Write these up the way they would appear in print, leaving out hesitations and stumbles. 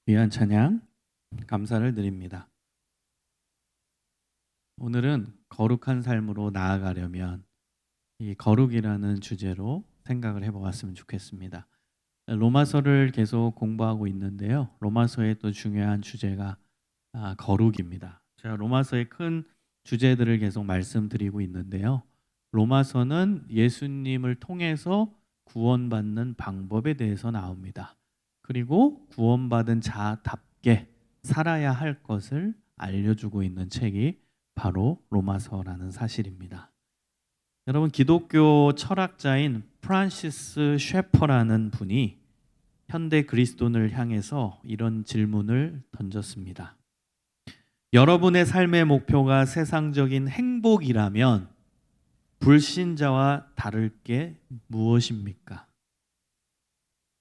귀한 찬양 감사를 드립니다. 오늘은 거룩한 삶으로 나아가려면 이 거룩이라는 주제로 생각을 해보았으면 좋겠습니다. 로마서를 계속 공부하고 있는데요. 로마서의 또 중요한 주제가 거룩입니다. 제가 로마서의 큰 주제들을 계속 말씀드리고 있는데요. 로마서는 예수님을 통해서 구원받는 방법에 대해서 나옵니다. 그리고 구원받은 자답게 살아야 할 것을 알려주고 있는 책이 바로 로마서라는 사실입니다. 여러분, 기독교 철학자인 프란시스 셰퍼라는 분이 현대 그리스도인을 향해서 이런 질문을 던졌습니다. 여러분의 삶의 목표가 세상적인 행복이라면 불신자와 다를 게 무엇입니까?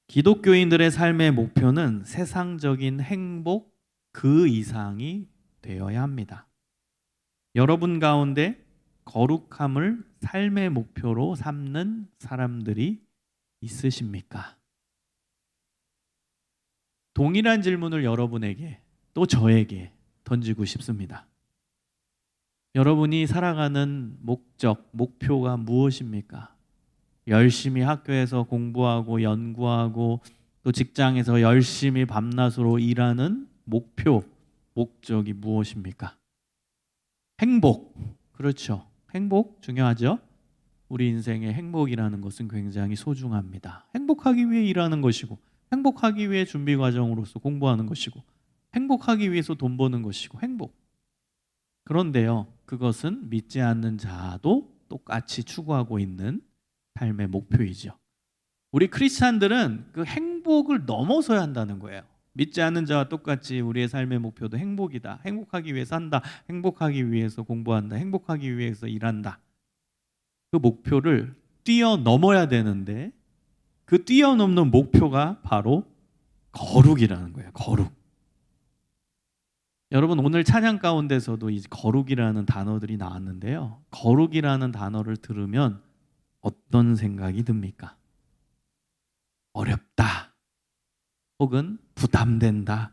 기독교인들의 삶의 목표는 세상적인 행복 그 이상이 되어야 합니다. 여러분 가운데 거룩함을 삶의 목표로 삼는 사람들이 있으십니까? 동일한 질문을 여러분에게 또 저에게 던지고 싶습니다. 여러분이 살아가는 목적, 목표가 무엇입니까? 열심히 학교에서 공부하고 연구하고 또 직장에서 열심히 밤낮으로 일하는 목표, 목적이 무엇입니까? 행복, 그렇죠. 행복 중요하죠. 우리 인생의 행복이라는 것은 굉장히 소중합니다. 행복하기 위해 일하는 것이고, 행복하기 위해 준비 과정으로서 공부하는 것이고, 행복하기 위해서 돈 버는 것이고, 행복. 그런데요, 그것은 믿지 않는 자도 똑같이 추구하고 있는 삶의 목표이죠. 우리 크리스찬들은 그 행복을 넘어서야 한다는 거예요. 믿지 않는 자와 똑같이 우리의 삶의 목표도 행복이다. 행복하기 위해서 한다. 행복하기 위해서 공부한다. 행복하기 위해서 일한다. 그 목표를 뛰어넘어야 되는데 그 뛰어넘는 목표가 바로 거룩이라는 거예요. 거룩. 여러분, 오늘 찬양 가운데서도 이 거룩이라는 단어들이 나왔는데요. 거룩이라는 단어를 들으면 어떤 생각이 듭니까? 어렵다. 혹은 부담된다.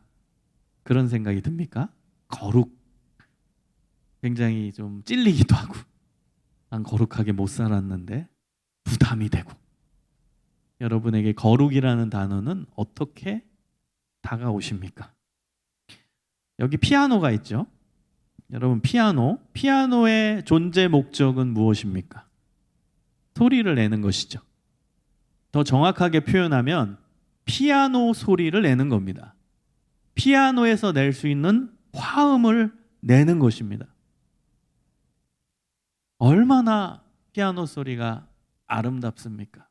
그런 생각이 듭니까? 거룩. 굉장히 좀 찔리기도 하고, 난 거룩하게 못 살았는데 부담이 되고. 여러분에게 거룩이라는 단어는 어떻게 다가오십니까? 여기 피아노가 있죠. 여러분, 피아노의 존재 목적은 무엇입니까? 소리를 내는 것이죠. 더 정확하게 표현하면 피아노 소리를 내는 겁니다. 피아노에서 낼 수 있는 화음을 내는 것입니다. 얼마나 피아노 소리가 아름답습니까?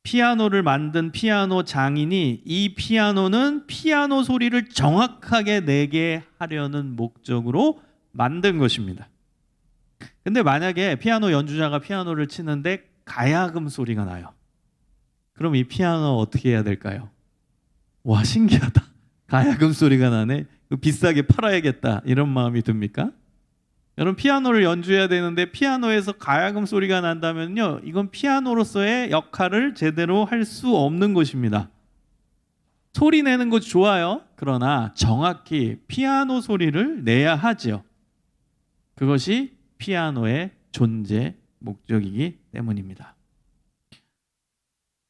피아노를 만든 피아노 장인이 이 피아노는 피아노 소리를 정확하게 내게 하려는 목적으로 만든 것입니다. 근데 만약에 피아노 연주자가 피아노를 치는데 가야금 소리가 나요. 그럼 이 피아노 어떻게 해야 될까요? 와, 신기하다. 가야금 소리가 나네. 비싸게 팔아야겠다. 이런 마음이 듭니까? 여러분, 피아노를 연주해야 되는데 피아노에서 가야금 소리가 난다면요, 이건 피아노로서의 역할을 제대로 할 수 없는 것입니다. 소리 내는 것 좋아요. 그러나 정확히 피아노 소리를 내야 하죠. 그것이 피아노의 존재 목적이기 때문입니다.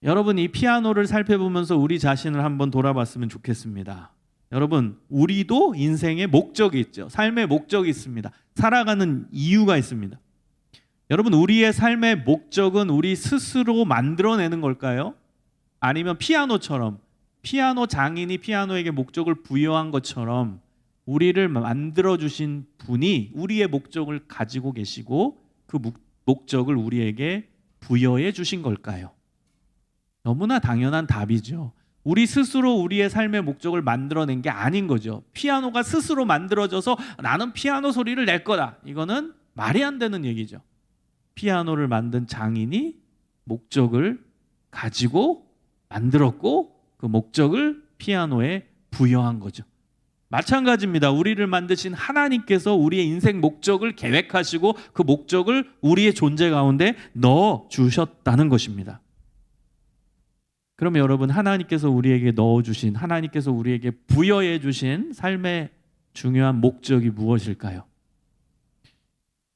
여러분, 이 피아노를 살펴보면서 우리 자신을 한번 돌아봤으면 좋겠습니다. 여러분, 우리도 인생의 목적이 있죠. 삶의 목적이 있습니다. 살아가는 이유가 있습니다. 여러분, 우리의 삶의 목적은 우리 스스로 만들어내는 걸까요? 아니면 피아노처럼 피아노 장인이 피아노에게 목적을 부여한 것처럼 우리를 만들어주신 분이 우리의 목적을 가지고 계시고 그 목적을 우리에게 부여해 주신 걸까요? 너무나 당연한 답이죠. 우리 스스로 우리의 삶의 목적을 만들어낸 게 아닌 거죠. 피아노가 스스로 만들어져서 나는 피아노 소리를 낼 거다. 이거는 말이 안 되는 얘기죠. 피아노를 만든 장인이 목적을 가지고 만들었고 그 목적을 피아노에 부여한 거죠. 마찬가지입니다. 우리를 만드신 하나님께서 우리의 인생 목적을 계획하시고 그 목적을 우리의 존재 가운데 넣어 주셨다는 것입니다. 그러면 여러분, 하나님께서 우리에게 넣어주신, 하나님께서 우리에게 부여해 주신 삶의 중요한 목적이 무엇일까요?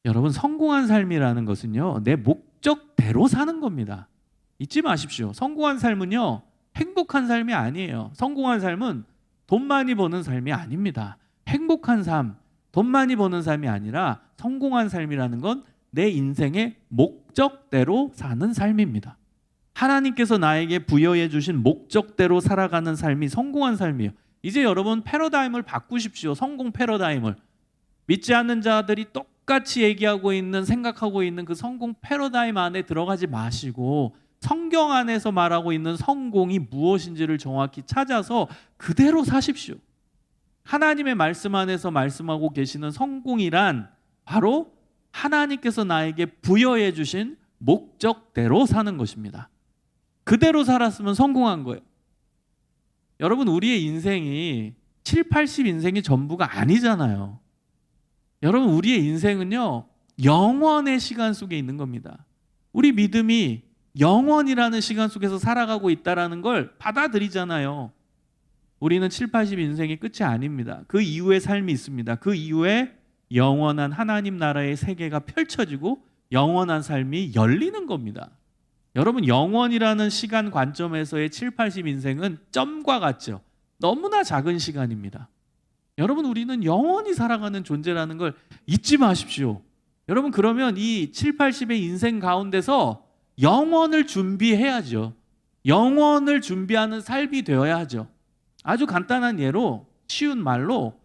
여러분, 성공한 삶이라는 것은요, 내 목적대로 사는 겁니다. 잊지 마십시오. 성공한 삶은요, 행복한 삶이 아니에요. 성공한 삶은 돈 많이 버는 삶이 아닙니다. 행복한 삶, 돈 많이 버는 삶이 아니라 성공한 삶이라는 건 내 인생의 목적대로 사는 삶입니다. 하나님께서 나에게 부여해 주신 목적대로 살아가는 삶이 성공한 삶이에요. 이제 여러분, 패러다임을 바꾸십시오. 성공 패러다임을. 믿지 않는 자들이 똑같이 얘기하고 있는, 생각하고 있는 그 성공 패러다임 안에 들어가지 마시고 성경 안에서 말하고 있는 성공이 무엇인지를 정확히 찾아서 그대로 사십시오. 하나님의 말씀 안에서 말씀하고 계시는 성공이란 바로 하나님께서 나에게 부여해 주신 목적대로 사는 것입니다. 그대로 살았으면 성공한 거예요. 여러분, 우리의 인생이 7, 80 인생이 전부가 아니잖아요. 여러분, 우리의 인생은요, 영원의 시간 속에 있는 겁니다. 우리 믿음이 영원이라는 시간 속에서 살아가고 있다는 걸 받아들이잖아요. 우리는 7, 80 인생의 끝이 아닙니다. 그 이후의 삶이 있습니다. 그 이후에 영원한 하나님 나라의 세계가 펼쳐지고 영원한 삶이 열리는 겁니다. 여러분, 영원이라는 시간 관점에서의 7, 80 인생은 점과 같죠. 너무나 작은 시간입니다. 여러분, 우리는 영원히 살아가는 존재라는 걸 잊지 마십시오. 여러분, 그러면 이 7, 80의 인생 가운데서 영원을 준비해야죠. 영원을 준비하는 삶이 되어야 하죠. 아주 간단한 예로, 쉬운 말로,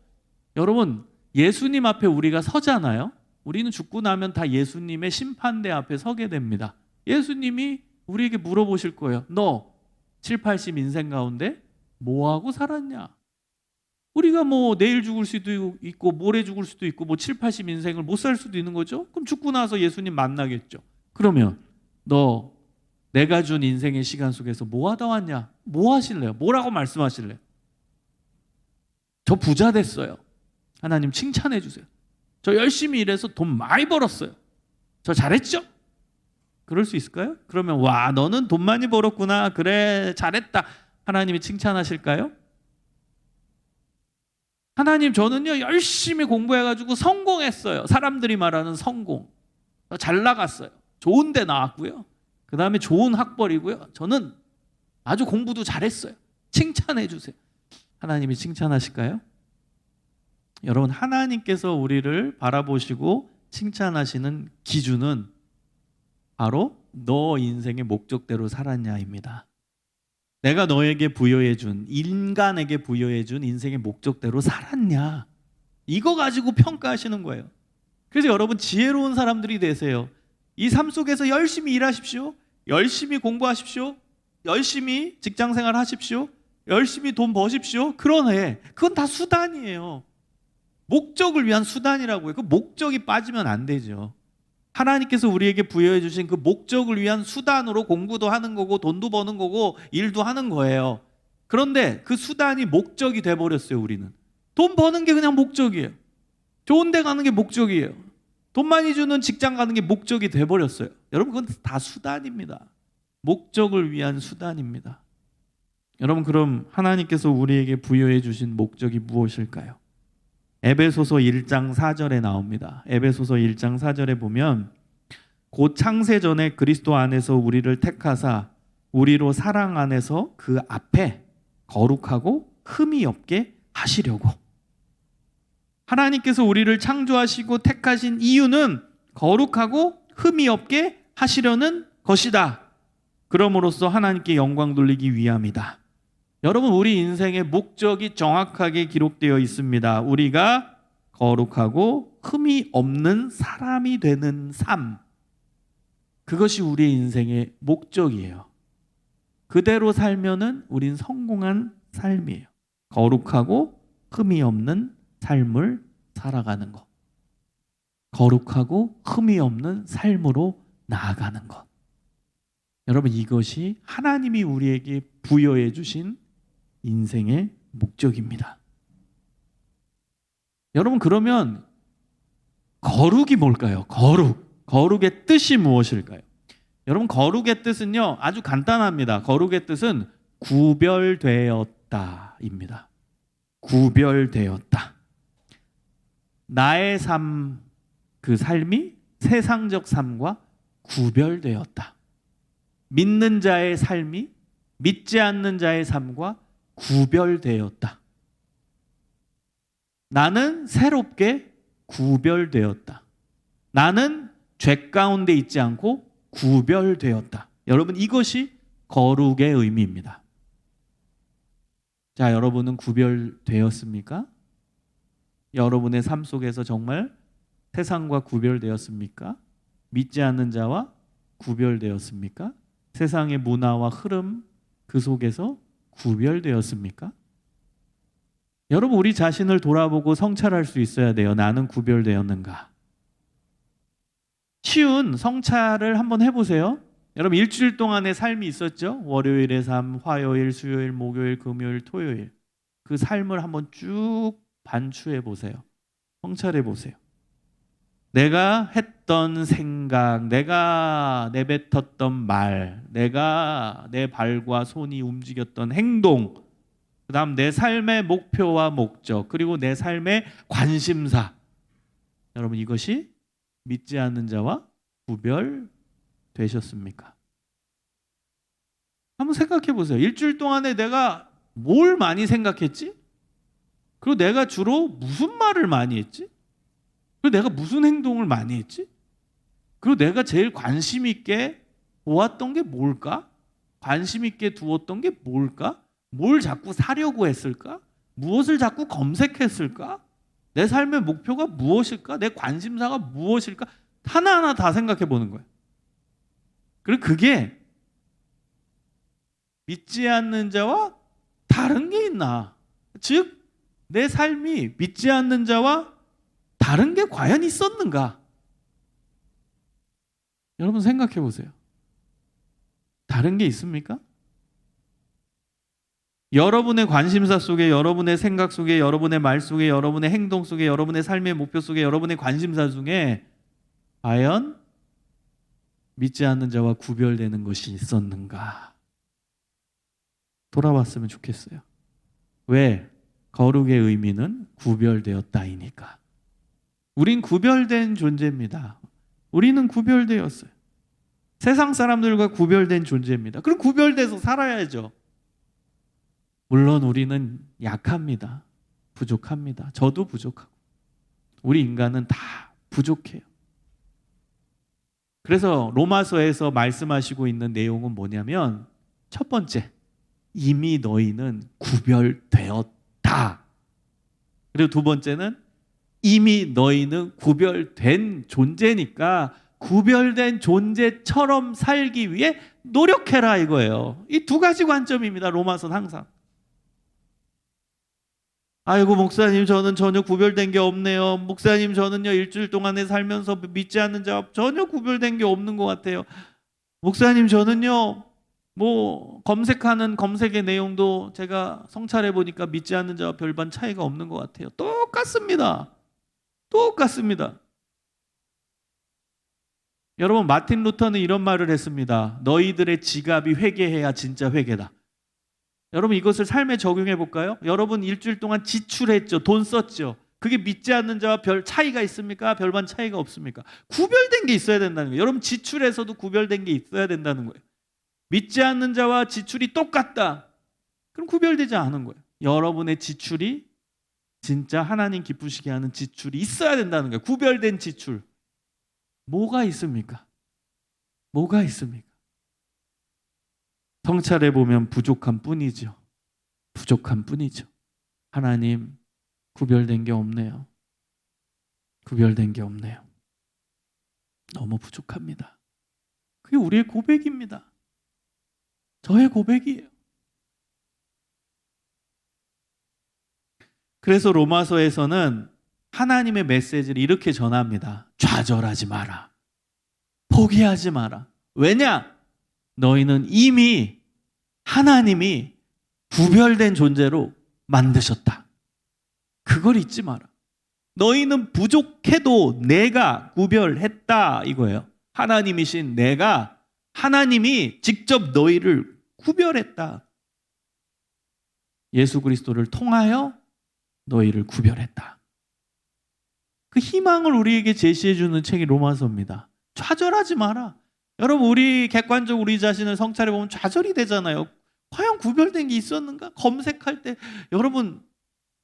여러분, 예수님 앞에 우리가 서잖아요. 우리는 죽고 나면 다 예수님의 심판대 앞에 서게 됩니다. 예수님이 우리에게 물어보실 거예요. 너 7, 80 인생 가운데 뭐하고 살았냐? 우리가 뭐 내일 죽을 수도 있고 모레 죽을 수도 있고 뭐 7, 80 인생을 못 살 수도 있는 거죠. 그럼 죽고 나서 예수님 만나겠죠. 그러면 너 내가 준 인생의 시간 속에서 뭐 하다 왔냐? 뭐 하실래요? 뭐라고 말씀하실래요? 저 부자 됐어요. 하나님 칭찬해 주세요. 저 열심히 일해서 돈 많이 벌었어요. 저 잘했죠? 그럴 수 있을까요? 그러면 와, 너는 돈 많이 벌었구나. 그래, 잘했다. 하나님이 칭찬하실까요? 하나님, 저는요 열심히 공부해가지고 성공했어요. 사람들이 말하는 성공. 잘 나갔어요. 좋은 데 나왔고요. 그 다음에 좋은 학벌이고요. 저는 아주 공부도 잘했어요. 칭찬해 주세요. 하나님이 칭찬하실까요? 여러분, 하나님께서 우리를 바라보시고 칭찬하시는 기준은 바로 너 인생의 목적대로 살았냐입니다. 내가 너에게 부여해준, 인간에게 부여해준 인생의 목적대로 살았냐, 이거 가지고 평가하시는 거예요. 그래서 여러분, 지혜로운 사람들이 되세요. 이 삶 속에서 열심히 일하십시오. 열심히 공부하십시오. 열심히 직장생활 하십시오. 열심히 돈 버십시오. 그러네, 그건 다 수단이에요. 목적을 위한 수단이라고요. 그 목적이 빠지면 안 되죠. 하나님께서 우리에게 부여해 주신 그 목적을 위한 수단으로 공부도 하는 거고 돈도 버는 거고 일도 하는 거예요. 그런데 그 수단이 목적이 돼버렸어요. 우리는 돈 버는 게 그냥 목적이에요. 좋은 데 가는 게 목적이에요. 돈 많이 주는 직장 가는 게 목적이 돼버렸어요. 여러분, 그건 다 수단입니다. 목적을 위한 수단입니다. 여러분, 그럼 하나님께서 우리에게 부여해 주신 목적이 무엇일까요? 에베소서 1장 4절에 나옵니다. 에베소서 1장 4절에 보면 곧 창세 전에 그리스도 안에서 우리를 택하사 우리로 사랑 안에서 그 앞에 거룩하고 흠이 없게 하시려고. 하나님께서 우리를 창조하시고 택하신 이유는 거룩하고 흠이 없게 하시려는 것이다. 그럼으로써 하나님께 영광 돌리기 위함이다. 여러분, 우리 인생의 목적이 정확하게 기록되어 있습니다. 우리가 거룩하고 흠이 없는 사람이 되는 삶, 그것이 우리의 인생의 목적이에요. 그대로 살면은 우린 성공한 삶이에요. 거룩하고 흠이 없는 삶을 살아가는 것, 거룩하고 흠이 없는 삶으로 나아가는 것. 여러분, 이것이 하나님이 우리에게 부여해 주신 인생의 목적입니다. 여러분, 그러면 거룩이 뭘까요? 거룩의 뜻이 무엇일까요? 여러분, 거룩의 뜻은요, 아주 간단합니다. 거룩의 뜻은 구별되었다입니다. 구별되었다. 나의 삶, 그 삶이 세상적 삶과 구별되었다. 믿는 자의 삶이 믿지 않는 자의 삶과 구별되었다. 나는 새롭게 구별되었다. 나는 죄 가운데 있지 않고 구별되었다. 여러분, 이것이 거룩의 의미입니다. 자, 여러분은 구별되었습니까? 여러분의 삶 속에서 정말 세상과 구별되었습니까? 믿지 않는 자와 구별되었습니까? 세상의 문화와 흐름 그 속에서 구별되었습니까? 여러분, 우리 자신을 돌아보고 성찰할 수 있어야 돼요. 나는 구별되었는가? 쉬운 성찰을 한번 해보세요. 여러분, 일주일 동안의 삶이 있었죠? 월요일의 삶, 화요일, 수요일, 목요일, 금요일, 토요일. 그 삶을 한번 쭉 반추해 보세요. 성찰해 보세요. 내가 했던 생각, 내가 내뱉었던 말, 내가 내 발과 손이 움직였던 행동, 그 다음 내 삶의 목표와 목적, 그리고 내 삶의 관심사. 여러분, 이것이 믿지 않는 자와 구별되셨습니까? 한번 생각해 보세요. 일주일 동안에 내가 뭘 많이 생각했지? 그리고 내가 주로 무슨 말을 많이 했지? 그리고 내가 무슨 행동을 많이 했지? 그리고 내가 제일 관심 있게 보았던 게 뭘까? 관심 있게 두었던 게 뭘까? 뭘 자꾸 사려고 했을까? 무엇을 자꾸 검색했을까? 내 삶의 목표가 무엇일까? 내 관심사가 무엇일까? 하나하나 다 생각해 보는 거예요. 그리고 그게 믿지 않는 자와 다른 게 있나? 즉, 내 삶이 믿지 않는 자와 다른 게 과연 있었는가? 여러분, 생각해 보세요. 다른 게 있습니까? 여러분의 관심사 속에, 여러분의 생각 속에, 여러분의 말 속에, 여러분의 행동 속에, 여러분의 삶의 목표 속에, 여러분의 관심사 중에 과연 믿지 않는 자와 구별되는 것이 있었는가? 돌아봤으면 좋겠어요. 왜? 거룩의 의미는 구별되었다이니까. 우린 구별된 존재입니다. 우리는 구별되었어요. 세상 사람들과 구별된 존재입니다. 그럼 구별돼서 살아야죠. 물론 우리는 약합니다. 부족합니다. 저도 부족하고. 우리 인간은 다 부족해요. 그래서 로마서에서 말씀하시고 있는 내용은 뭐냐면, 첫 번째, 이미 너희는 구별되었다. 그리고 두 번째는 이미 너희는 구별된 존재니까 구별된 존재처럼 살기 위해 노력해라, 이거예요. 이 두 가지 관점입니다. 로마서는 항상. 아이고, 목사님, 저는 전혀 구별된 게 없네요. 목사님, 저는요 일주일 동안에 살면서 믿지 않는 자와 전혀 구별된 게 없는 것 같아요. 목사님, 저는요 검색하는 검색의 내용도 제가 성찰해 보니까 믿지 않는 자와 별반 차이가 없는 것 같아요. 똑같습니다. 똑같습니다. 여러분, 마틴 루터는 이런 말을 했습니다. 너희들의 지갑이 회개해야 진짜 회개다. 여러분, 이것을 삶에 적용해 볼까요? 여러분, 일주일 동안 지출했죠. 돈 썼죠. 그게 믿지 않는 자와 별 차이가 있습니까? 별반 차이가 없습니까? 구별된 게 있어야 된다는 거예요. 여러분, 지출에서도 구별된 게 있어야 된다는 거예요. 믿지 않는 자와 지출이 똑같다. 그럼 구별되지 않은 거예요. 여러분의 지출이 진짜 하나님 기쁘시게 하는 지출이 있어야 된다는 거예요. 구별된 지출. 뭐가 있습니까? 뭐가 있습니까? 성찰해 보면 부족한 뿐이죠. 부족한 뿐이죠. 하나님, 구별된 게 없네요. 구별된 게 없네요. 너무 부족합니다. 그게 우리의 고백입니다. 저의 고백이에요. 그래서 로마서에서는 하나님의 메시지를 이렇게 전합니다. 좌절하지 마라. 포기하지 마라. 왜냐? 너희는 이미 하나님이 구별된 존재로 만드셨다. 그걸 잊지 마라. 너희는 부족해도 내가 구별했다, 이거예요. 하나님이신 내가 하나님이 직접 너희를 구별했다. 예수 그리스도를 통하여 너희를 구별했다. 그 희망을 우리에게 제시해 주는 책이 로마서입니다. 좌절하지 마라. 여러분, 우리 객관적으로 우리 자신을 성찰해 보면 좌절이 되잖아요. 과연 구별된 게 있었는가? 검색할 때 여러분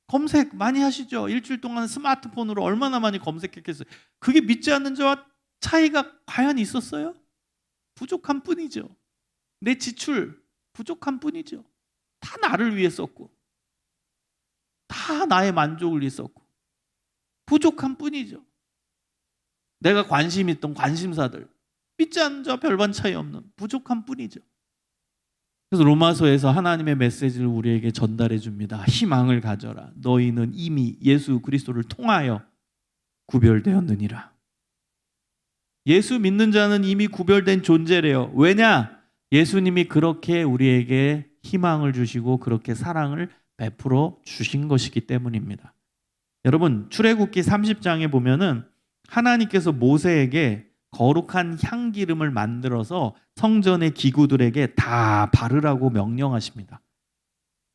검색 많이 하시죠? 일주일 동안 스마트폰으로 얼마나 많이 검색했겠어요? 그게 믿지 않는 자와 차이가 과연 있었어요? 부족한 뿐이죠. 내 지출 부족한 뿐이죠. 다 나를 위해 썼고 다 나의 만족을 위해 썼고 부족한 뿐이죠. 내가 관심 있던 관심사들 믿지 않는 자와 별반 차이 없는 부족한 뿐이죠. 그래서 로마서에서 하나님의 메시지를 우리에게 전달해 줍니다. 희망을 가져라. 너희는 이미 예수 그리스도를 통하여 구별되었느니라. 예수 믿는 자는 이미 구별된 존재래요. 왜냐? 예수님이 그렇게 우리에게 희망을 주시고 그렇게 사랑을 베풀어 주신 것이기 때문입니다. 여러분, 출애굽기 30장에 보면은 하나님께서 모세에게 거룩한 향기름을 만들어서 성전의 기구들에게 다 바르라고 명령하십니다.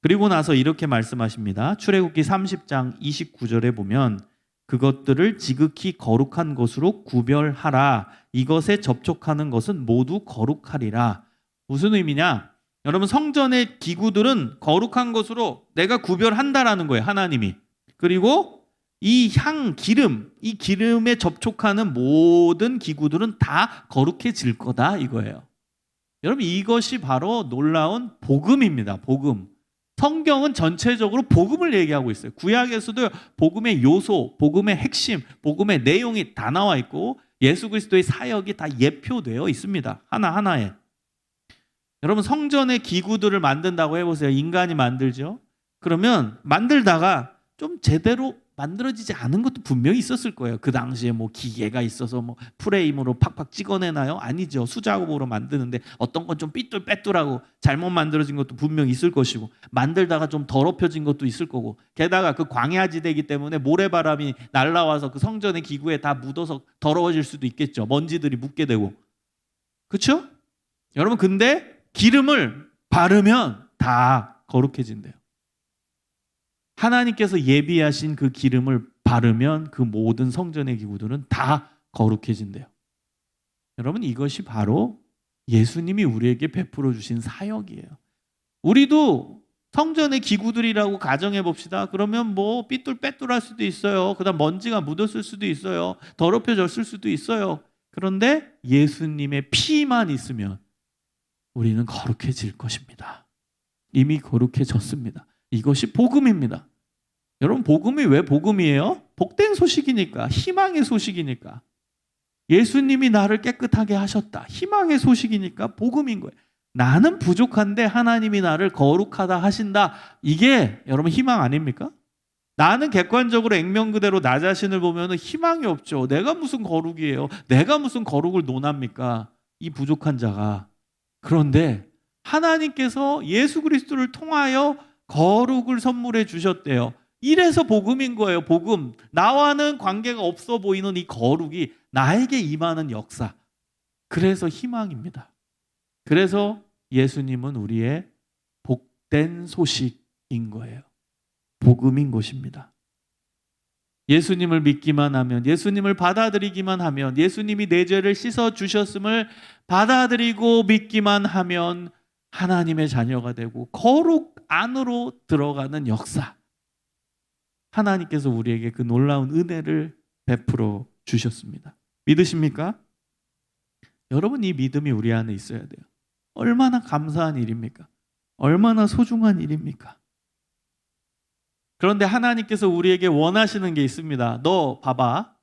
그리고 나서 이렇게 말씀하십니다. 출애굽기 30장 29절에 보면 그것들을 지극히 거룩한 것으로 구별하라. 이것에 접촉하는 것은 모두 거룩하리라. 무슨 의미냐? 여러분, 성전의 기구들은 거룩한 것으로 내가 구별한다라는 거예요. 하나님이. 그리고 이 기름, 이 기름에 접촉하는 모든 기구들은 다 거룩해질 거다 이거예요. 여러분, 이것이 바로 놀라운 복음입니다. 복음. 성경은 전체적으로 복음을 얘기하고 있어요. 구약에서도 복음의 요소, 복음의 핵심, 복음의 내용이 다 나와 있고 예수 그리스도의 사역이 다 예표되어 있습니다. 하나하나에. 여러분, 성전의 기구들을 만든다고 해보세요. 인간이 만들죠. 그러면 만들다가 좀 제대로 만들어지지 않은 것도 분명히 있었을 거예요. 그 당시에 뭐 기계가 있어서 뭐 프레임으로 팍팍 찍어내나요? 아니죠. 수작업으로 만드는데 어떤 건 좀 삐뚤빼뚤하고 잘못 만들어진 것도 분명히 있을 것이고 만들다가 좀 더럽혀진 것도 있을 거고 게다가 그 광야지대이기 때문에 모래바람이 날라와서 그 성전의 기구에 다 묻어서 더러워질 수도 있겠죠. 먼지들이 묻게 되고. 그렇죠? 여러분, 근데 기름을 바르면 다 거룩해진대요. 하나님께서 예비하신 그 기름을 바르면 그 모든 성전의 기구들은 다 거룩해진대요. 여러분, 이것이 바로 예수님이 우리에게 베풀어 주신 사역이에요. 우리도 성전의 기구들이라고 가정해 봅시다. 그러면 뭐 삐뚤빼뚤할 수도 있어요. 그다음 먼지가 묻었을 수도 있어요. 더럽혀졌을 수도 있어요. 그런데 예수님의 피만 있으면 우리는 거룩해질 것입니다. 이미 거룩해졌습니다. 이것이 복음입니다. 여러분, 복음이 왜 복음이에요? 복된 소식이니까, 희망의 소식이니까. 예수님이 나를 깨끗하게 하셨다. 희망의 소식이니까 복음인 거예요. 나는 부족한데 하나님이 나를 거룩하다 하신다. 이게 여러분 희망 아닙니까? 나는 객관적으로 액면 그대로 나 자신을 보면 희망이 없죠. 내가 무슨 거룩이에요? 내가 무슨 거룩을 논합니까? 이 부족한 자가. 그런데 하나님께서 예수 그리스도를 통하여 거룩을 선물해 주셨대요. 이래서 복음인 거예요. 복음. 나와는 관계가 없어 보이는 이 거룩이 나에게 임하는 역사. 그래서 희망입니다. 그래서 예수님은 우리의 복된 소식인 거예요. 복음인 것입니다. 예수님을 믿기만 하면, 예수님을 받아들이기만 하면, 예수님이 내 죄를 씻어 주셨음을 받아들이고 믿기만 하면 하나님의 자녀가 되고 거룩 안으로 들어가는 역사. 하나님께서 우리에게 그 놀라운 은혜를 베풀어 주셨습니다. 믿으십니까? 여러분, 이 믿음이 우리 안에 있어야 돼요. 얼마나 감사한 일입니까? 얼마나 소중한 일입니까? 그런데 하나님께서 우리에게 원하시는 게 있습니다. 너 봐봐.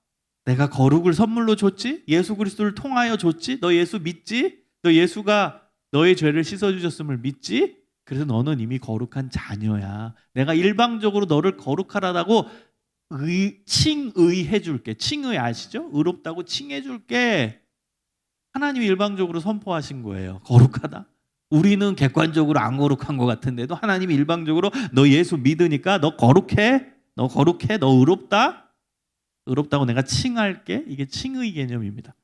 내가 거룩을 선물로 줬지? 예수 그리스도를 통하여 줬지? 너 예수 믿지? 너 예수가 너의 죄를 씻어주셨음을 믿지? 그래서 너는 이미 거룩한 자녀야. 내가 일방적으로 너를 거룩하라고 칭의해 줄게. 칭의 아시죠? 의롭다고 칭해 줄게. 하나님이 일방적으로 선포하신 거예요. 거룩하다. 우리는 객관적으로 안 거룩한 것 같은데도 하나님이 일방적으로 너 예수 믿으니까 너 거룩해. 너 거룩해. 너 의롭다. 의롭다고 내가 칭할게. 이게 칭의 개념입니다.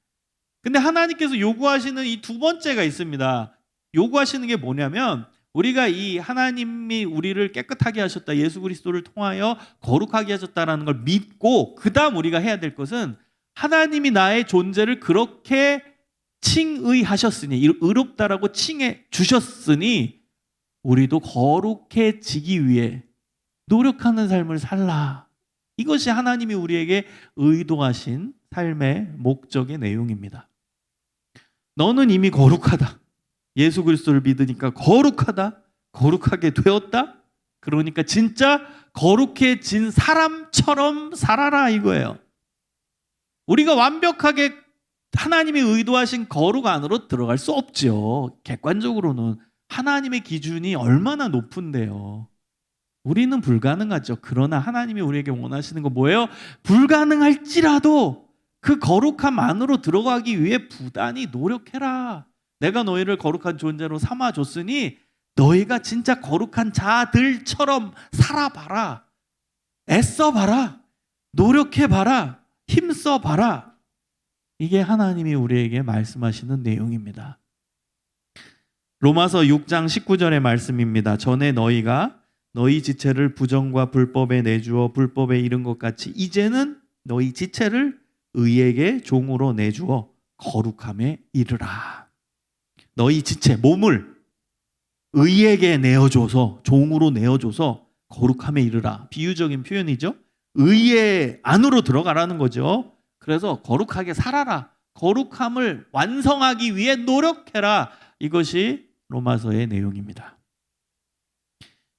근데 하나님께서 요구하시는 이 두 번째가 있습니다. 요구하시는 게 뭐냐면 우리가 이 하나님이 우리를 깨끗하게 하셨다, 예수 그리스도를 통하여 거룩하게 하셨다라는 걸 믿고 그 다음 우리가 해야 될 것은 하나님이 나의 존재를 그렇게 칭의하셨으니, 의롭다라고 칭해 주셨으니 우리도 거룩해지기 위해 노력하는 삶을 살라. 이것이 하나님이 우리에게 의도하신 삶의 목적의 내용입니다. 너는 이미 거룩하다. 예수 그리스도를 믿으니까 거룩하다. 거룩하게 되었다. 그러니까 진짜 거룩해진 사람처럼 살아라 이거예요. 우리가 완벽하게 하나님이 의도하신 거룩 안으로 들어갈 수 없죠. 객관적으로는 하나님의 기준이 얼마나 높은데요. 우리는 불가능하죠. 그러나 하나님이 우리에게 원하시는 거 뭐예요? 불가능할지라도 그 거룩함 안으로 들어가기 위해 부단히 노력해라. 내가 너희를 거룩한 존재로 삼아줬으니 너희가 진짜 거룩한 자들처럼 살아봐라. 애써봐라. 노력해봐라. 힘써봐라. 이게 하나님이 우리에게 말씀하시는 내용입니다. 로마서 6장 19절의 말씀입니다. 전에 너희가 너희 지체를 부정과 불법에 내주어 불법에 이른 것 같이 이제는 너희 지체를 의에게 종으로 내주어 거룩함에 이르라. 너희 지체, 몸을 의에게 내어줘서, 종으로 내어줘서 거룩함에 이르라. 비유적인 표현이죠. 의의 안으로 들어가라는 거죠. 그래서 거룩하게 살아라. 거룩함을 완성하기 위해 노력해라. 이것이 로마서의 내용입니다.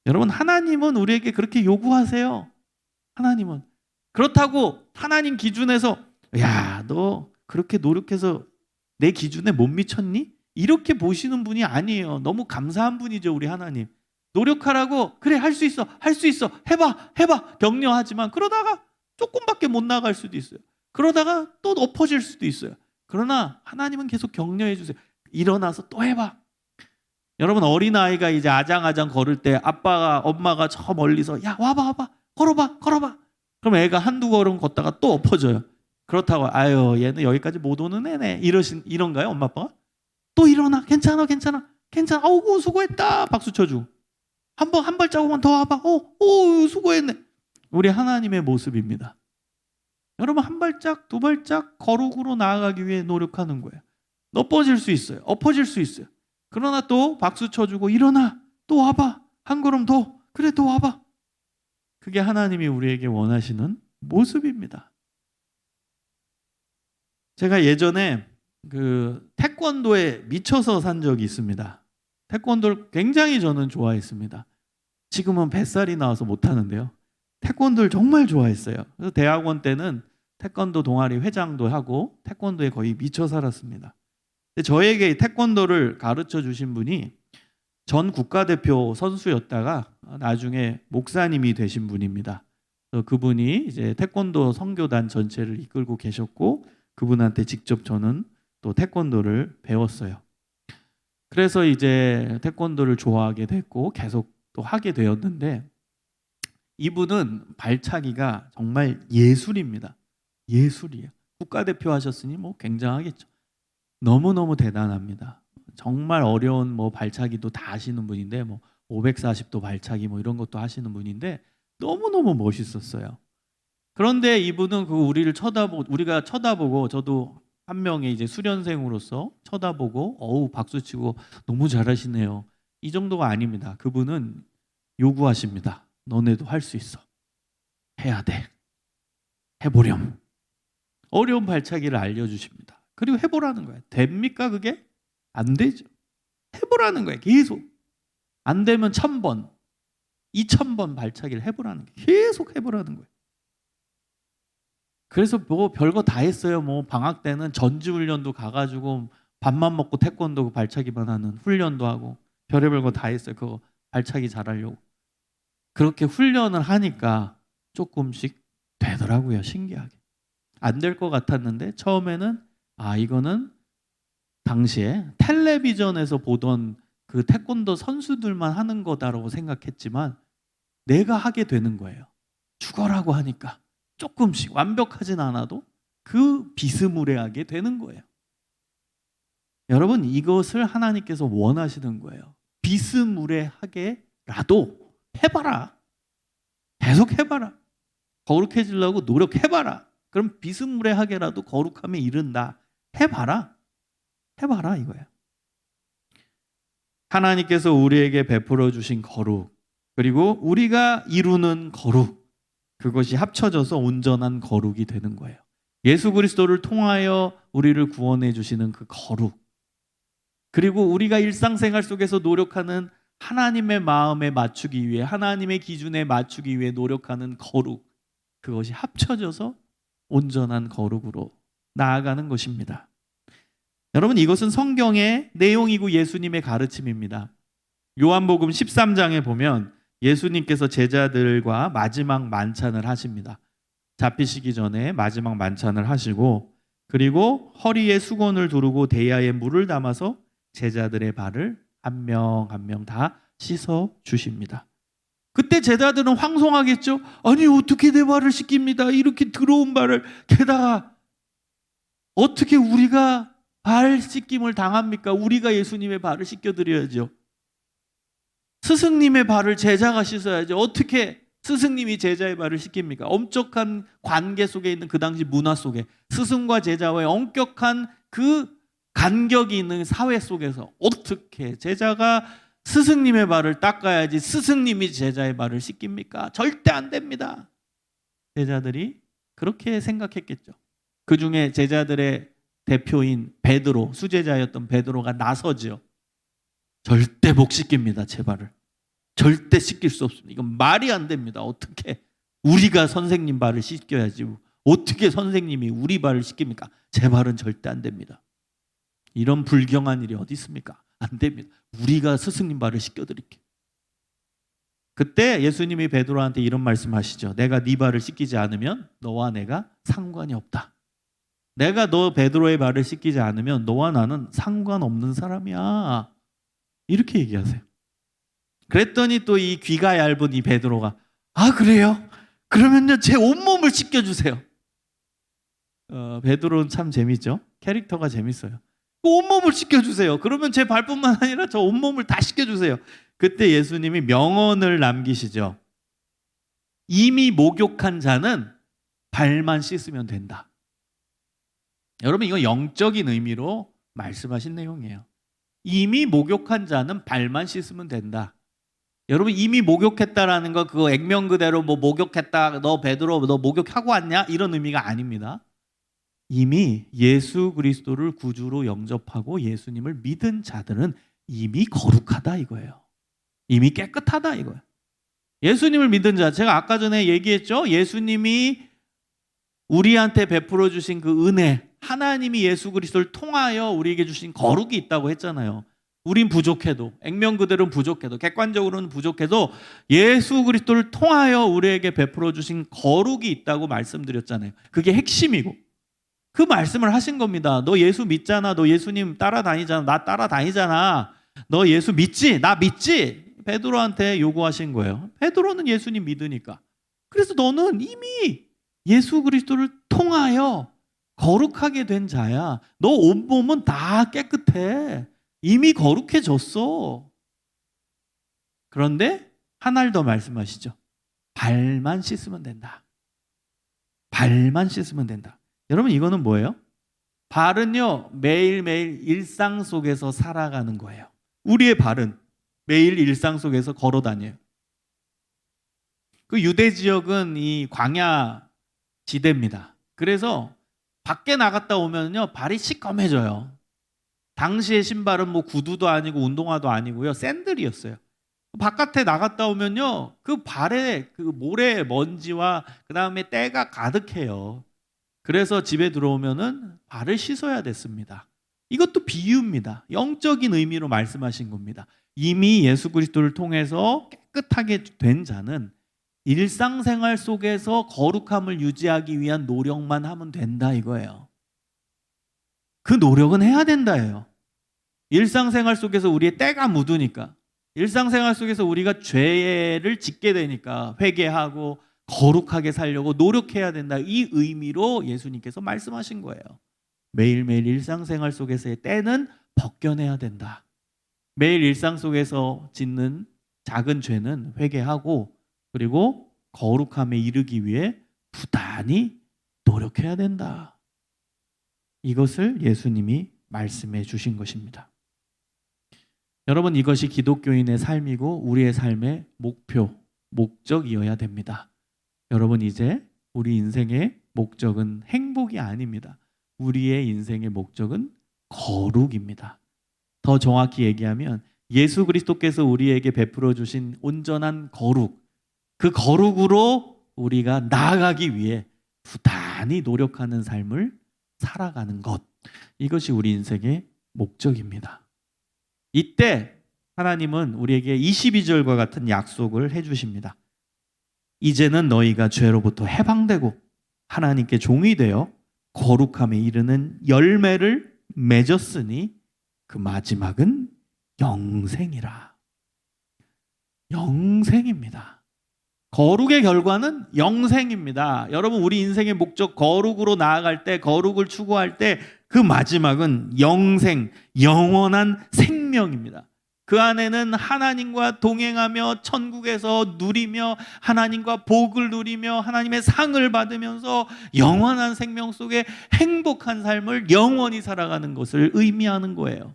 여러분, 하나님은 우리에게 그렇게 요구하세요. 하나님은. 그렇다고 하나님 기준에서 야, 너 그렇게 노력해서 내 기준에 못 미쳤니? 이렇게 보시는 분이 아니에요. 너무 감사한 분이죠, 우리 하나님. 노력하라고, 그래, 할 수 있어, 할 수 있어, 해봐 격려하지만 그러다가 조금밖에 못 나갈 수도 있어요. 그러다가 또 엎어질 수도 있어요. 그러나 하나님은 계속 격려해 주세요. 일어나서 또 해봐. 여러분, 어린아이가 이제 아장아장 걸을 때 아빠가, 엄마가 저 멀리서 야, 와봐, 걸어봐. 그럼 애가 한두 걸음 걷다가 또 엎어져요. 그렇다고 아유, 얘는 여기까지 못 오는 애네, 이런가요, 엄마 아빠가? 또 일어나, 괜찮아. 아우, 수고했다, 박수 쳐주고. 한 발자국만 더 와봐. 수고했네. 우리 하나님의 모습입니다. 여러분, 한 발짝, 두 발짝 거룩으로 나아가기 위해 노력하는 거예요. 엎어질 수 있어요. 그러나 또 박수 쳐주고 일어나, 또 와봐, 한 걸음 더, 그래, 또 와봐. 그게 하나님이 우리에게 원하시는 모습입니다. 제가 예전에 태권도에 미쳐서 산 적이 있습니다. 태권도를 굉장히 저는 좋아했습니다. 지금은 뱃살이 나와서 못하는데요. 태권도를 정말 좋아했어요. 그래서 대학원 때는 태권도 동아리 회장도 하고 태권도에 거의 미쳐 살았습니다. 근데 저에게 태권도를 가르쳐 주신 분이 전 국가대표 선수였다가 나중에 목사님이 되신 분입니다. 그래서 그분이 이제 태권도 선교단 전체를 이끌고 계셨고 그분한테 직접 저는 또 태권도를 배웠어요. 그래서 이제 태권도를 좋아하게 됐고 계속 또 하게 되었는데 이분은 발차기가 정말 예술입니다. 예술이에요. 국가대표 하셨으니 뭐 굉장하겠죠. 너무너무 대단합니다. 정말 어려운 발차기도 다 하시는 분인데 540도 발차기 이런 것도 하시는 분인데 너무너무 멋있었어요. 그런데 이분은 우리가 쳐다보고 저도 한 명의 이제 수련생으로서 쳐다보고 어우 박수치고 너무 잘하시네요. 이 정도가 아닙니다. 그분은 요구하십니다. 너네도 할 수 있어. 해야 돼. 해보렴. 어려운 발차기를 알려주십니다. 그리고 해보라는 거예요. 됩니까 그게? 안 되죠. 해보라는 거예요. 계속. 안 되면 1000번, 2000번 발차기를 해보라는 거예요. 계속 해보라는 거예요. 그래서 별거 다 했어요. 방학 때는 전지훈련도 가가지고 밥만 먹고 태권도 발차기만 하는 훈련도 하고 별의별 거 다 했어요. 그거 발차기 잘하려고. 그렇게 훈련을 하니까 조금씩 되더라고요. 신기하게. 안 될 것 같았는데 처음에는 이거는 당시에 텔레비전에서 보던 그 태권도 선수들만 하는 거다라고 생각했지만 내가 하게 되는 거예요. 죽어라고 하니까 조금씩 완벽하진 않아도 그 비스무리하게 되는 거예요. 여러분, 이것을 하나님께서 원하시는 거예요. 비스무리하게라도 해봐라. 계속 해봐라. 거룩해지려고 노력해봐라. 그럼 비스무리하게라도 거룩함에 이른다. 해봐라. 해봐라 이거예요. 하나님께서 우리에게 베풀어 주신 거룩, 그리고 우리가 이루는 거룩, 그것이 합쳐져서 온전한 거룩이 되는 거예요. 예수 그리스도를 통하여 우리를 구원해 주시는 그 거룩, 그리고 우리가 일상생활 속에서 노력하는 하나님의 마음에 맞추기 위해, 하나님의 기준에 맞추기 위해 노력하는 거룩, 그것이 합쳐져서 온전한 거룩으로 나아가는 것입니다. 여러분, 이것은 성경의 내용이고 예수님의 가르침입니다. 요한복음 13장에 보면 예수님께서 제자들과 마지막 만찬을 하십니다. 잡히시기 전에 마지막 만찬을 하시고, 그리고 허리에 수건을 두르고 대야에 물을 담아서 제자들의 발을 한 명 한 명 다 씻어 주십니다. 그때 제자들은 황송하겠죠. 아니, 어떻게 내 발을 씻깁니다. 이렇게 더러운 발을, 게다가 어떻게 우리가 발 씻김을 당합니까? 우리가 예수님의 발을 씻겨드려야죠. 스승님의 발을 제자가 씻어야죠. 어떻게 스승님이 제자의 발을 씻깁니까? 엄격한 관계 속에 있는 그 당시 문화 속에, 스승과 제자와의 엄격한 그 간격이 있는 사회 속에서 어떻게 제자가 스승님의 발을 닦아야지 스승님이 제자의 발을 씻깁니까? 절대 안 됩니다. 제자들이 그렇게 생각했겠죠. 그 중에 제자들의 대표인 베드로, 수제자였던 베드로가 나서죠. 절대 못 씻깁니다, 제 발을. 절대 씻길 수 없습니다. 이건 말이 안 됩니다. 어떻게 우리가 선생님 발을 씻겨야지, 어떻게 선생님이 우리 발을 씻깁니까? 제 발은 절대 안 됩니다. 이런 불경한 일이 어디 있습니까? 안 됩니다. 우리가 스승님 발을 씻겨드릴게요. 그때 예수님이 베드로한테 이런 말씀하시죠. 내가 네 발을 씻기지 않으면 너와 내가 상관이 없다. 내가 너 베드로의 발을 씻기지 않으면 너와 나는 상관없는 사람이야. 이렇게 얘기하세요. 그랬더니 또 이 귀가 얇은 이 베드로가, 아, 그래요? 그러면요 제 온몸을 씻겨주세요. 베드로는 참 재밌죠. 캐릭터가 재밌어요. 온몸을 씻겨주세요. 그러면 제 발뿐만 아니라 저 온몸을 다 씻겨주세요. 그때 예수님이 명언을 남기시죠. 이미 목욕한 자는 발만 씻으면 된다. 여러분, 이거 영적인 의미로 말씀하신 내용이에요. 이미 목욕한 자는 발만 씻으면 된다. 여러분, 이미 목욕했다라는 거, 그거 액면 그대로 뭐 목욕했다, 너 베드로 너 목욕하고 왔냐, 이런 의미가 아닙니다. 이미 예수 그리스도를 구주로 영접하고 예수님을 믿은 자들은 이미 거룩하다 이거예요. 이미 깨끗하다 이거예요. 예수님을 믿은 자, 제가 아까 전에 얘기했죠. 예수님이 우리한테 베풀어 주신 그 은혜, 하나님이 예수 그리스도를 통하여 우리에게 주신 거룩이 있다고 했잖아요. 우린 부족해도, 액면 그대로는 부족해도, 객관적으로는 부족해도 예수 그리스도를 통하여 우리에게 베풀어 주신 거룩이 있다고 말씀드렸잖아요. 그게 핵심이고 그 말씀을 하신 겁니다. 너 예수 믿잖아. 너 예수님 따라다니잖아. 나 따라다니잖아. 너 예수 믿지? 나 믿지? 베드로한테 요구하신 거예요. 베드로는 예수님 믿으니까. 그래서 너는 이미 예수 그리스도를 통하여 거룩하게 된 자야. 너 온몸은 다 깨끗해. 이미 거룩해졌어. 그런데 하나를 더 말씀하시죠. 발만 씻으면 된다. 발만 씻으면 된다. 여러분, 이거는 뭐예요? 발은요, 매일매일 일상 속에서 살아가는 거예요. 우리의 발은 매일 일상 속에서 걸어 다녀요. 그 유대 지역은 이 광야 지대입니다. 그래서 밖에 나갔다 오면요, 발이 시꺼매져요. 당시의 신발은 뭐 구두도 아니고 운동화도 아니고요, 샌들이었어요. 바깥에 나갔다 오면요, 그 발에 그 모래 먼지와 그 다음에 때가 가득해요. 그래서 집에 들어오면은 발을 씻어야 됐습니다. 이것도 비유입니다. 영적인 의미로 말씀하신 겁니다. 이미 예수 그리스도를 통해서 깨끗하게 된 자는 일상생활 속에서 거룩함을 유지하기 위한 노력만 하면 된다 이거예요. 그 노력은 해야 된다예요. 일상생활 속에서 우리의 때가 묻으니까, 일상생활 속에서 우리가 죄를 짓게 되니까 회개하고 거룩하게 살려고 노력해야 된다. 이 의미로 예수님께서 말씀하신 거예요. 매일매일 일상생활 속에서의 때는 벗겨내야 된다. 매일 일상 속에서 짓는 작은 죄는 회개하고 그리고 거룩함에 이르기 위해 부단히 노력해야 된다. 이것을 예수님이 말씀해 주신 것입니다. 여러분, 이것이 기독교인의 삶이고 우리의 삶의 목표, 목적이어야 됩니다. 여러분, 이제 우리 인생의 목적은 행복이 아닙니다. 우리의 인생의 목적은 거룩입니다. 더 정확히 얘기하면 예수 그리스도께서 우리에게 베풀어 주신 온전한 거룩, 그 거룩으로 우리가 나아가기 위해 부단히 노력하는 삶을 살아가는 것, 이것이 우리 인생의 목적입니다. 이때 하나님은 우리에게 22절과 같은 약속을 해주십니다. 이제는 너희가 죄로부터 해방되고 하나님께 종이 되어 거룩함에 이르는 열매를 맺었으니 그 마지막은 영생이라. 영생입니다. 거룩의 결과는 영생입니다. 여러분, 우리 인생의 목적, 거룩으로 나아갈 때, 거룩을 추구할 때 그 마지막은 영생, 영원한 생명입니다. 그 안에는 하나님과 동행하며 천국에서 누리며 하나님과 복을 누리며 하나님의 상을 받으면서 영원한 생명 속에 행복한 삶을 영원히 살아가는 것을 의미하는 거예요.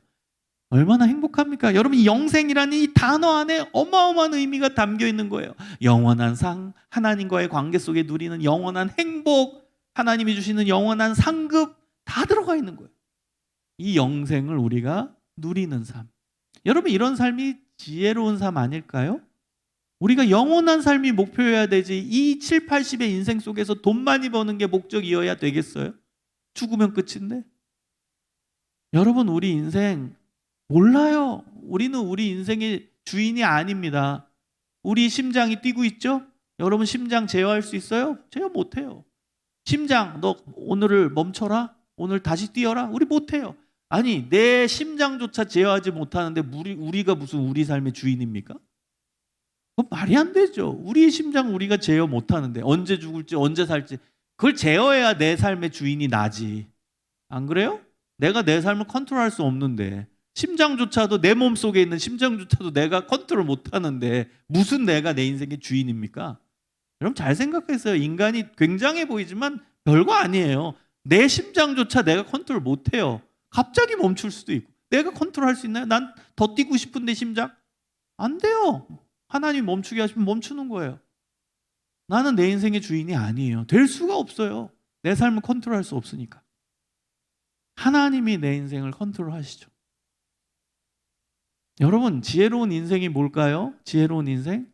얼마나 행복합니까? 여러분, 이 영생이라는 이 단어 안에 어마어마한 의미가 담겨 있는 거예요. 영원한 상, 하나님과의 관계 속에 누리는 영원한 행복, 하나님이 주시는 영원한 상급, 다 들어가 있는 거예요. 이 영생을 우리가 누리는 삶. 여러분, 이런 삶이 지혜로운 삶 아닐까요? 우리가 영원한 삶이 목표여야 되지, 이 7, 80의 인생 속에서 돈 많이 버는 게 목적이어야 되겠어요? 죽으면 끝인데. 여러분, 우리 인생 몰라요. 우리는 우리 인생의 주인이 아닙니다. 우리 심장이 뛰고 있죠? 여러분, 심장 제어할 수 있어요? 제어 못해요. 심장, 너 오늘을 멈춰라? 오늘 다시 뛰어라? 우리 못해요. 아니, 내 심장조차 제어하지 못하는데 우리가 무슨 우리 삶의 주인입니까? 그건 말이 안 되죠. 우리의 심장 우리가 제어 못하는데 언제 죽을지 언제 살지 그걸 제어해야 내 삶의 주인이 나지. 안 그래요? 내가 내 삶을 컨트롤할 수 없는데, 심장조차도, 내 몸속에 있는 심장조차도 내가 컨트롤 못하는데 무슨 내가 내 인생의 주인입니까? 여러분, 잘 생각했어요. 인간이 굉장해 보이지만 별거 아니에요. 내 심장조차 내가 컨트롤 못해요. 갑자기 멈출 수도 있고. 내가 컨트롤할 수 있나요? 난 더 뛰고 싶은데 심장? 안 돼요. 하나님이 멈추게 하시면 멈추는 거예요. 나는 내 인생의 주인이 아니에요. 될 수가 없어요. 내 삶을 컨트롤할 수 없으니까. 하나님이 내 인생을 컨트롤하시죠. 여러분, 지혜로운 인생이 뭘까요? 지혜로운 인생?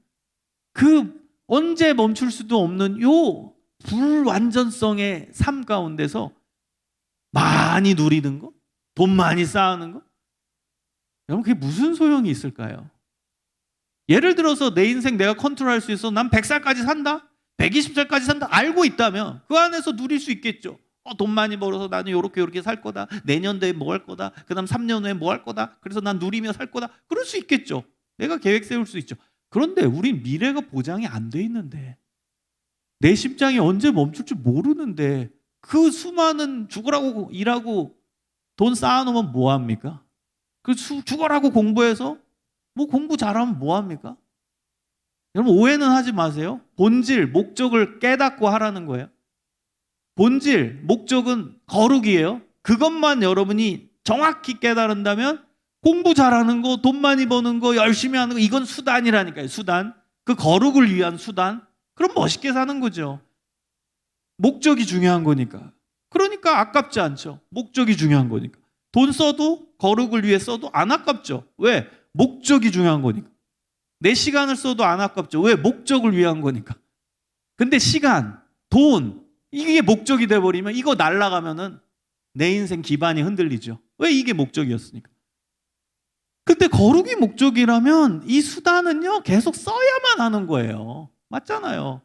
그 언제 멈출 수도 없는 요 불완전성의 삶 가운데서 많이 누리는 거, 돈 많이 쌓는 거, 여러분, 그게 무슨 소용이 있을까요? 예를 들어서 내 인생 내가 컨트롤할 수 있어. 난 100살까지 산다, 120살까지 산다 알고 있다면 그 안에서 누릴 수 있겠죠. 돈 많이 벌어서 나는 요렇게 살 거다, 내년도에 뭐 할 거다, 그 다음 3년 후에 뭐 할 거다, 그래서 난 누리며 살 거다, 그럴 수 있겠죠. 내가 계획 세울 수 있죠. 그런데 우린 미래가 보장이 안 돼 있는데, 내 심장이 언제 멈출지 모르는데, 그 수많은 죽으라고 일하고 돈 쌓아놓으면 뭐합니까? 그 죽어라고 공부해서 뭐 공부 잘하면 뭐합니까? 여러분, 오해는 하지 마세요. 본질, 목적을 깨닫고 하라는 거예요. 본질, 목적은 거룩이에요. 그것만 여러분이 정확히 깨달은다면 공부 잘하는 거, 돈 많이 버는 거, 열심히 하는 거, 이건 수단이라니까요. 수단. 그 거룩을 위한 수단. 그럼 멋있게 사는 거죠. 목적이 중요한 거니까. 그러니까 아깝지 않죠. 목적이 중요한 거니까. 돈 써도, 거룩을 위해 써도 안 아깝죠. 왜? 목적이 중요한 거니까. 내 시간을 써도 안 아깝죠. 왜? 목적을 위한 거니까. 근데 시간, 돈, 이게 목적이 돼버리면, 이거 날아가면은 내 인생 기반이 흔들리죠. 왜? 이게 목적이었으니까. 근데 거룩이 목적이라면 이 수단은요, 계속 써야만 하는 거예요. 맞잖아요.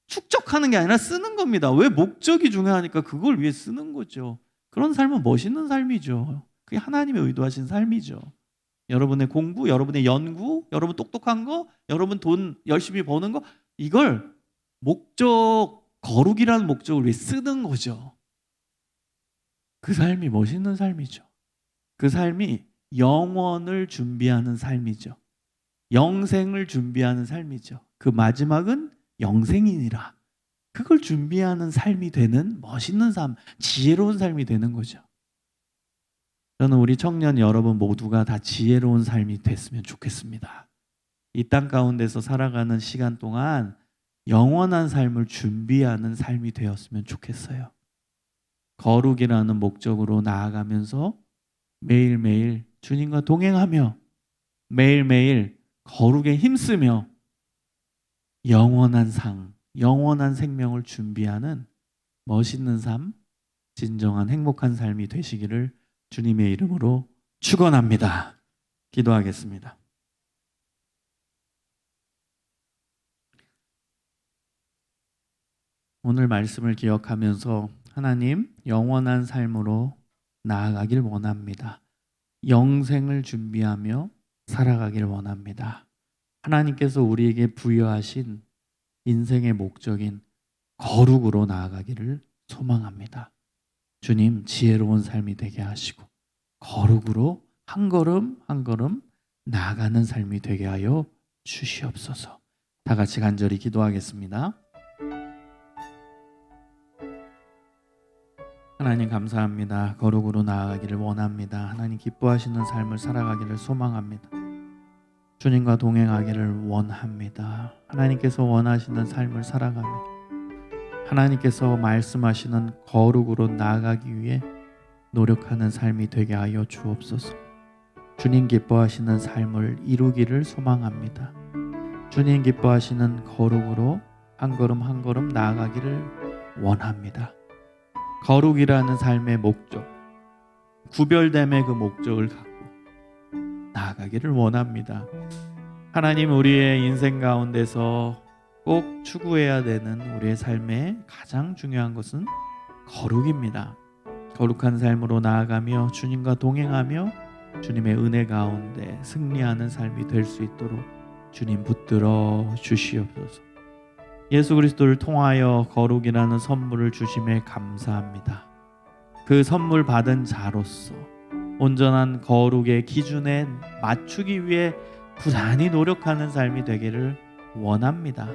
축적하는 게 아니라 쓰는 겁니다. 왜? 목적이 중요하니까 그걸 위해 쓰는 거죠. 그런 삶은 멋있는 삶이죠. 그게 하나님의 의도하신 삶이죠. 여러분의 공부, 여러분의 연구, 여러분 똑똑한 거, 여러분 돈 열심히 버는 거, 이걸 목적, 거룩이라는 목적을 위해 쓰는 거죠. 그 삶이 멋있는 삶이죠. 그 삶이 영원을 준비하는 삶이죠. 영생을 준비하는 삶이죠. 그 마지막은 영생이니라. 그걸 준비하는 삶이 되는 멋있는 삶, 지혜로운 삶이 되는 거죠. 저는 우리 청년 여러분 모두가 다 지혜로운 삶이 됐으면 좋겠습니다. 이 땅 가운데서 살아가는 시간 동안 영원한 삶을 준비하는 삶이 되었으면 좋겠어요. 거룩이라는 목적으로 나아가면서 매일매일 주님과 동행하며 매일매일 거룩에 힘쓰며 영원한 상, 영원한 생명을 준비하는 멋있는 삶, 진정한 행복한 삶이 되시기를 주님의 이름으로 축원합니다. 기도하겠습니다. 오늘 말씀을 기억하면서 하나님, 영원한 삶으로 나아가길 원합니다. 영생을 준비하며 살아가길 원합니다. 하나님께서 우리에게 부여하신 인생의 목적인 거룩으로 나아가기를 소망합니다. 주님, 지혜로운 삶이 되게 하시고 거룩으로 한 걸음 한 걸음 나아가는 삶이 되게 하여 주시옵소서. 다 같이 간절히 기도하겠습니다. 하나님 감사합니다. 거룩으로 나아가기를 원합니다. 하나님 기뻐하시는 삶을 살아가기를 소망합니다. 주님과 동행하기를 원합니다. 하나님께서 원하시는 삶을 살아가며 하나님께서 말씀하시는 거룩으로 나아가기 위해 노력하는 삶이 되게 하여 주옵소서. 주님 기뻐하시는 삶을 이루기를 소망합니다. 주님 기뻐하시는 거룩으로 한 걸음 한 걸음 나아가기를 원합니다. 거룩이라는 삶의 목적, 구별됨의 그 목적을 갖고 나아가기를 원합니다. 하나님, 우리의 인생 가운데서 꼭 추구해야 되는 우리의 삶의 가장 중요한 것은 거룩입니다. 거룩한 삶으로 나아가며 주님과 동행하며 주님의 은혜 가운데 승리하는 삶이 될 수 있도록 주님 붙들어 주시옵소서. 예수 그리스도를 통하여 거룩이라는 선물을 주심에 감사합니다. 그 선물 받은 자로서 온전한 거룩의 기준에 맞추기 위해 부단히 노력하는 삶이 되기를 원합니다.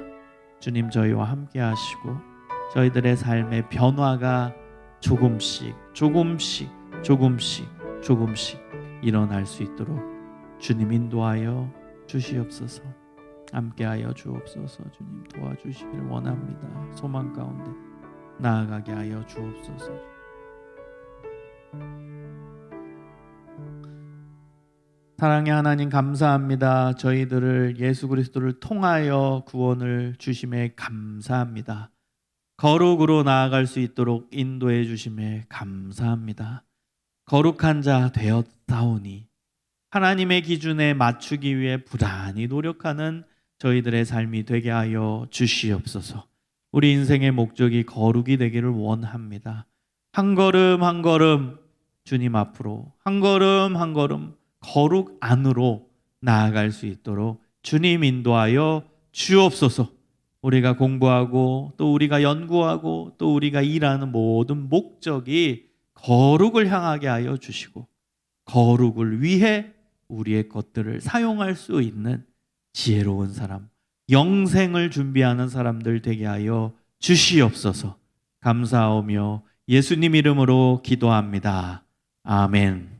주님, 저희와 함께 하시고 저희들의 삶의 변화가 조금씩 일어날 수 있도록 주님 인도하여 주시옵소서. 함께하여 주옵소서. 주님 도와주시길 원합니다. 소망 가운데 나아가게 하여 주옵소서. 사랑의 하나님 감사합니다. 저희들을 예수 그리스도를 통하여 구원을 주심에 감사합니다. 거룩으로 나아갈 수 있도록 인도해 주심에 감사합니다. 거룩한 자 되었사오니 하나님의 기준에 맞추기 위해 부단히 노력하는 저희들의 삶이 되게 하여 주시옵소서. 우리 인생의 목적이 거룩이 되기를 원합니다. 한 걸음 한 걸음 주님 앞으로, 한 걸음 한 걸음 거룩 안으로 나아갈 수 있도록 주님 인도하여 주옵소서. 우리가 공부하고 또 우리가 연구하고 또 우리가 일하는 모든 목적이 거룩을 향하게 하여 주시고 거룩을 위해 우리의 것들을 사용할 수 있는 지혜로운 사람, 영생을 준비하는 사람들 되게 하여 주시옵소서. 감사하며 예수님 이름으로 기도합니다. 아멘.